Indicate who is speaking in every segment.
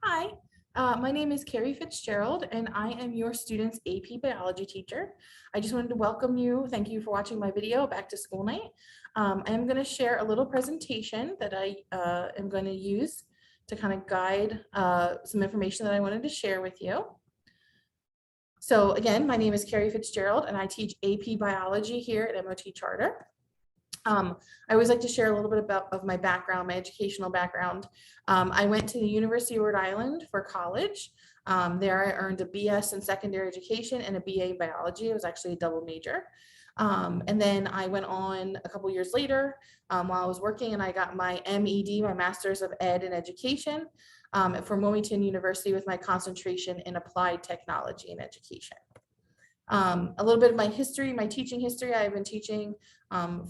Speaker 1: Hi, my name is Carrie Fitzgerald, and I am your student's AP Biology teacher. I just wanted to welcome you. Thank you for watching my video, Back to School Night. I am going to share a little presentation that I am going to use to kind of guide some information that I wanted to share with you. So again, my name is Carrie Fitzgerald, and I teach AP Biology here at MOT Charter. I always like to share a little bit of my background, my educational background. I went to the University of Rhode Island for college. There I earned a BS in secondary education and a BA in biology. It was actually a double major. And then I went on a couple years later while I was working, and I got my MED, my Master's of Ed in Education from Wilmington University with my concentration in applied technology and education. A little bit of my history, my teaching history. I've been teaching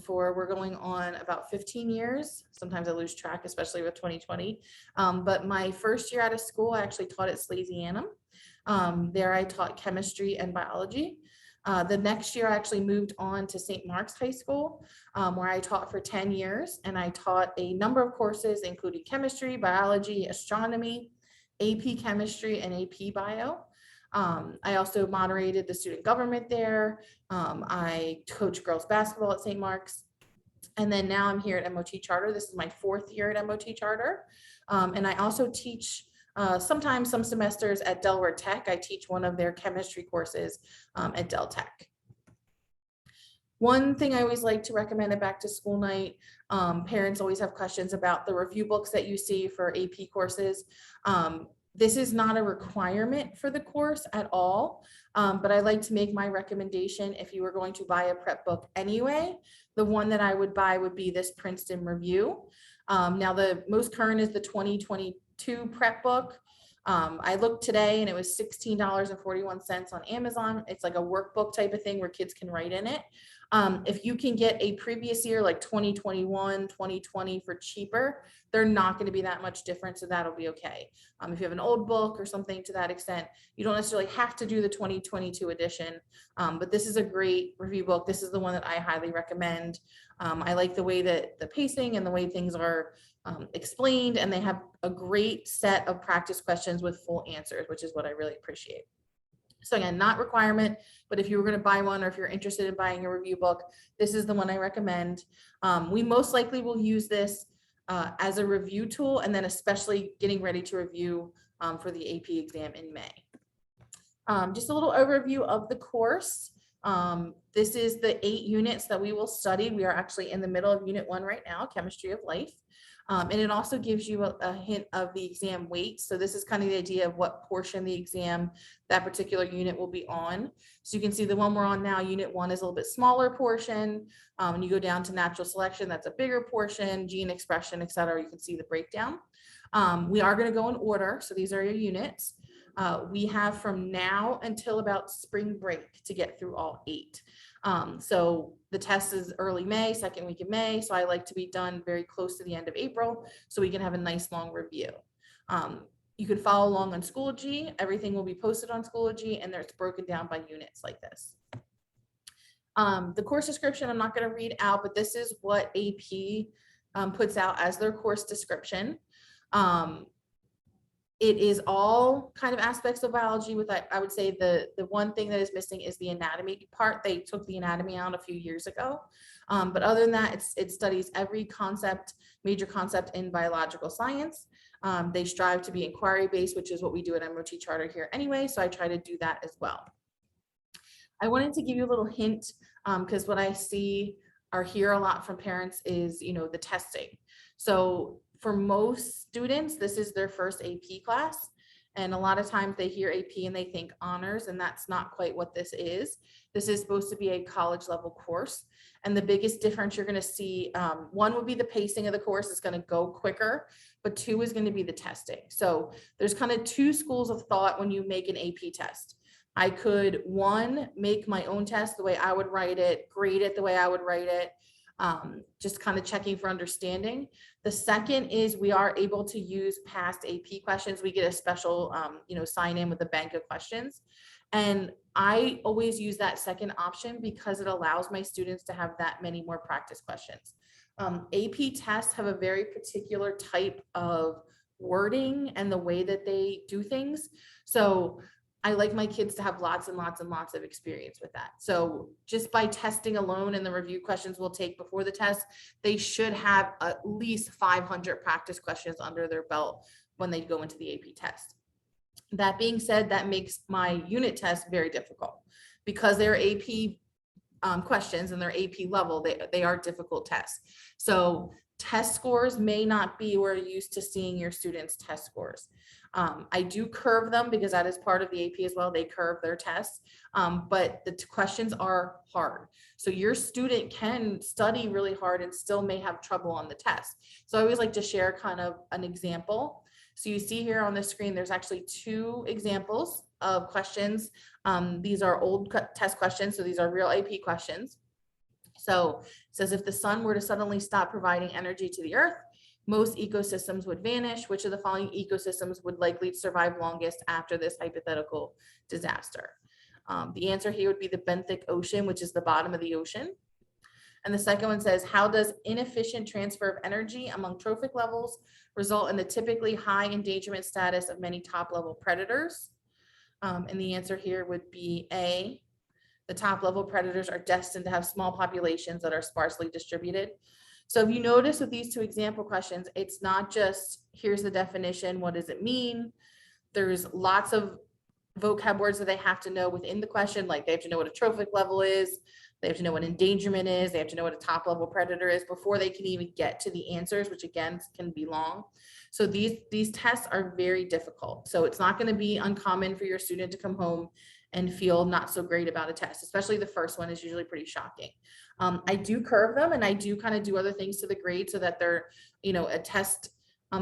Speaker 1: we're going on about 15 years. Sometimes I lose track, especially with 2020. But my first year out of school, I actually taught at Slasianum. There I taught chemistry and biology. The next year, I actually moved on to St. Mark's High School, where I taught for 10 years. And I taught a number of courses, including chemistry, biology, astronomy, AP chemistry, and AP bio. I also moderated the student government there. I coach girls basketball at St. Mark's. And then now I'm here at MOT Charter. This is my 4th year at MOT Charter. And I also teach sometimes some semesters at Delaware Tech. I teach one of their chemistry courses at Del Tech. One thing I always like to recommend at Back to School Night, parents always have questions about the review books that you see for AP courses. This is not a requirement for the course at all, but I like to make my recommendation if you were going to buy a prep book anyway. The one that I would buy would be this Princeton Review. Now the most current is the 2022 prep book. I looked today and it was $16.41 on Amazon. It's like a workbook type of thing where kids can write in it. If you can get a previous year like 2021, 2020 for cheaper, they're not going to be that much different, so that'll be okay. If you have an old book or something to that extent, you don't necessarily have to do the 2022 edition, but this is a great review book. This is the one that I highly recommend. I like the way that the pacing and the way things are explained, and they have a great set of practice questions with full answers, which is what I really appreciate. So again, not requirement, but if you were going to buy one or if you're interested in buying a review book, this is the one I recommend. We most likely will use this as a review tool, and then especially getting ready to review for the AP exam in May. Just a little overview of the course. This is the 8 units that we will study. We are actually in the middle of Unit 1 right now, Chemistry of Life. And it also gives you a hint of the exam weight. So this is kind of the idea of what portion of the exam that particular unit will be on. So you can see the one we're on now, Unit 1, is a little bit smaller portion. When you go down to natural selection, that's a bigger portion, gene expression, et cetera. You can see the breakdown. We are going to go in order. So these are your units. We have from now until about spring break to get through all 8. So the test is early May, 2nd week of May. So I like to be done very close to the end of April so we can have a nice long review. You can follow along on Schoology. Everything will be posted on Schoology, and it's broken down by units like this. The course description, I'm not going to read out, but this is what AP puts out as their course description. It is all kind of aspects of biology with, I would say the one thing that is missing is the anatomy part. They took the anatomy out a few years ago. But other than that, it studies every concept, major concept in biological science. They strive to be inquiry-based, which is what we do at MOT Charter here anyway. So I try to do that as well. I wanted to give you a little hint because what I see or hear a lot from parents is, the testing. So for most students, this is their first AP class. And a lot of times they hear AP and they think honors, and that's not quite what this is. This is supposed to be a college level course. And the biggest difference you're going to see, one would be the pacing of the course is going to go quicker, but 2 is going to be the testing. So there's kind of 2 schools of thought when you make an AP test. I could, 1, make my own test the way I would write it, grade it the way I would write it, just kind of checking for understanding. The second is we are able to use past AP questions. We get a special, sign in with a bank of questions. And I always use that second option because it allows my students to have that many more practice questions. AP tests have a very particular type of wording and the way that they do things. So I like my kids to have lots and lots and lots of experience with that. So just by testing alone and the review questions we'll take before the test, they should have at least 500 practice questions under their belt when they go into the AP test. That being said, that makes my unit test very difficult because they're AP questions and they're AP level. They are difficult tests. So test scores may not be where you're used to seeing your students' test scores. I do curve them because that is part of the AP as well. They curve their tests, but the questions are hard. So your student can study really hard and still may have trouble on the test. So I always like to share kind of an example. So you see here on the screen, there's actually 2 examples of questions. These are old test questions, so these are real AP questions. So it says, if the sun were to suddenly stop providing energy to the earth, most ecosystems would vanish. Which of the following ecosystems would likely survive longest after this hypothetical disaster? The answer here would be the benthic ocean, which is the bottom of the ocean. And the second one says, how does inefficient transfer of energy among trophic levels result in the typically high endangerment status of many top level predators? And the answer here would be A, the top level predators are destined to have small populations that are sparsely distributed. So if you notice with these 2 example questions, it's not just here's the definition, what does it mean? There's lots of vocab words that they have to know within the question, like they have to know what a trophic level is, they have to know what endangerment is, they have to know what a top level predator is before they can even get to the answers, which again can be long. So these tests are very difficult. So it's not going to be uncommon for your student to come home and feel not so great about a test, especially the first one is usually pretty shocking. I do curve them and I do kind of do other things to the grade so that they're, a test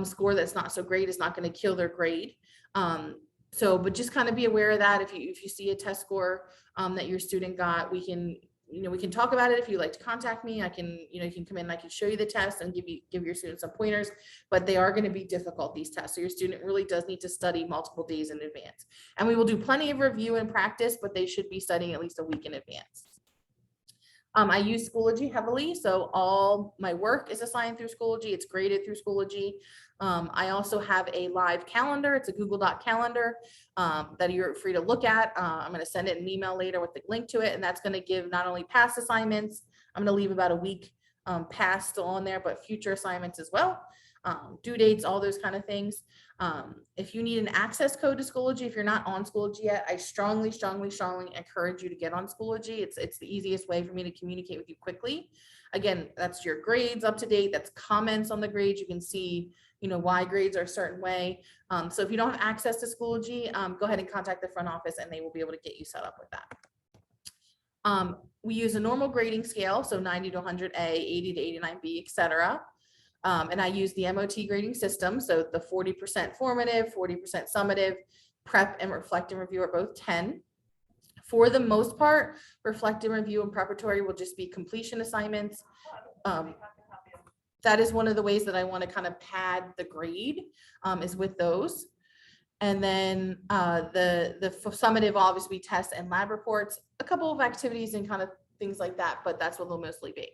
Speaker 1: score that's not so great is not going to kill their grade. But just kind of be aware of that. If you see a test score that your student got, we can talk about it. If you'd like to contact me, I can, you can come in and I can show you the test and give your students some pointers, but they are going to be difficult, these tests. So your student really does need to study multiple days in advance. And we will do plenty of review and practice, but they should be studying at least a week in advance. I use Schoology heavily, so all my work is assigned through Schoology. It's graded through Schoology. I also have a live calendar. It's a Google Doc calendar that you're free to look at. I'm going to send it an email later with the link to it, and that's going to give not only past assignments, I'm going to leave about a week past still on there, but future assignments as well. Due dates, all those kind of things. If you need an access code to Schoology, if you're not on Schoology yet, I strongly encourage you to get on Schoology. It's the easiest way for me to communicate with you quickly. Again, that's your grades up to date. That's comments on the grades. You can see, why grades are a certain way. So if you don't have access to Schoology, go ahead and contact the front office and they will be able to get you set up with that. We use a normal grading scale, so 90 to 100A, 80 to 89B, etc. And I use the MOT grading system. So the 40% formative, 40% summative, prep and reflect and review are both 10. For the most part, reflect and review and preparatory will just be completion assignments. That is one of the ways that I want to kind of pad the grade is with those. And then the summative obviously test and lab reports, a couple of activities and kind of things like that, but that's what they'll mostly be.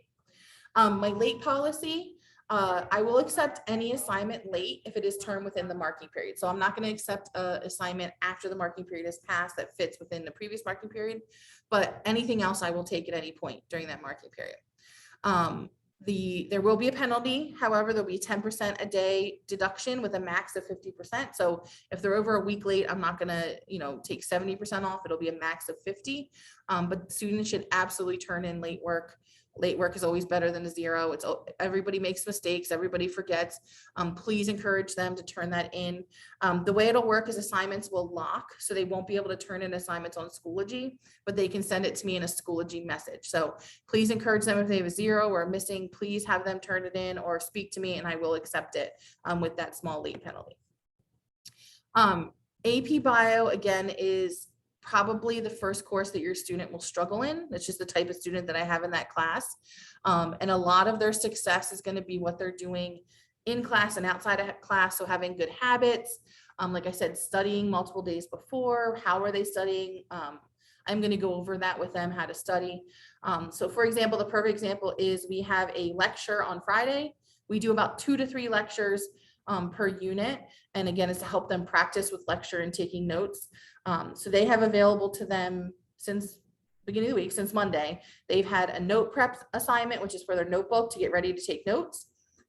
Speaker 1: My late policy, I will accept any assignment late if it is termed within the marking period. So I'm not going to accept an assignment after the marking period has passed that fits within the previous marking period, but anything else I will take at any point during that marking period. There will be a penalty. However, there'll be 10% a day deduction with a max of 50%. So if they're over a week late, I'm not going to, take 70% off. It'll be a max of 50. But students should absolutely turn in late work. Late work is always better than a 0. Everybody makes mistakes. Everybody forgets. Please encourage them to turn that in. The way it'll work is assignments will lock, so they won't be able to turn in assignments on Schoology, but they can send it to me in a Schoology message. So please encourage them if they have a 0 or missing, please have them turn it in or speak to me and I will accept it with that small late penalty. AP Bio, again, is probably the first course that your student will struggle in. That's just the type of student that I have in that class. And a lot of their success is going to be what they're doing in class and outside of class. So having good habits, like I said, studying multiple days before, how are they studying? I'm going to go over that with them, how to study. So for example, the perfect example is we have a lecture on Friday. We do about 2 to 3 lectures per unit. And again, it's to help them practice with lecture and taking notes. So they have available to them since beginning of the week, since Monday. They've had a note prep assignment, which is for their notebook to get ready to take notes.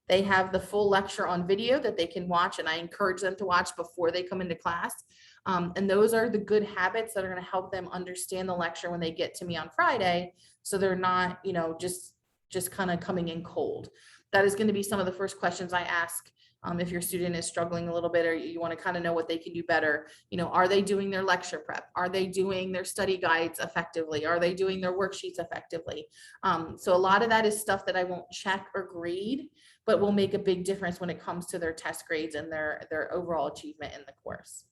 Speaker 1: They have the full lecture on video that they can watch, and I encourage them to watch before they come into class. And those are the good habits that are going to help them understand the lecture when they get to me on Friday, so they're not, you know, just kind of coming in cold. That is going to be some of the first questions I ask. If your student is struggling a little bit, or you want to kind of know what they can do better, you know, are they doing their lecture prep? Are they doing their study guides effectively? Are they doing their worksheets effectively? So a lot of that is stuff that I won't check or grade, but will make a big difference when it comes to their test grades and their overall achievement in the course.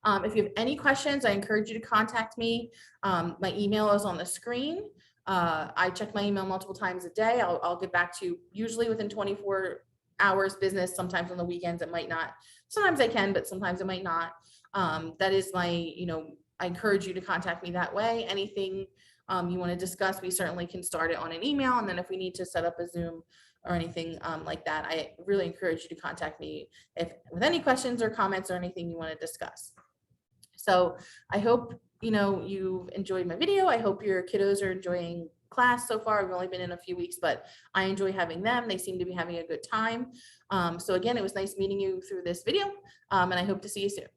Speaker 1: If you have any questions, I encourage you to contact me. My email is on the screen. I check my email multiple times a day. I'll get back to you usually within 24 hours business. Sometimes on the weekends it might not. Sometimes I can, but sometimes it might not. That is my, you know, I encourage you to contact me that way. Anything you want to discuss, we certainly can start it on an email. And then if we need to set up a Zoom or anything like that, I really encourage you to contact me with any questions or comments or anything you want to discuss. So I hope, you know, you've enjoyed my video. I hope your kiddos are enjoying class so far. I've only been in a few weeks, but I enjoy having them. They seem to be having a good time. So again, it was nice meeting you through this video, and I hope to see you soon.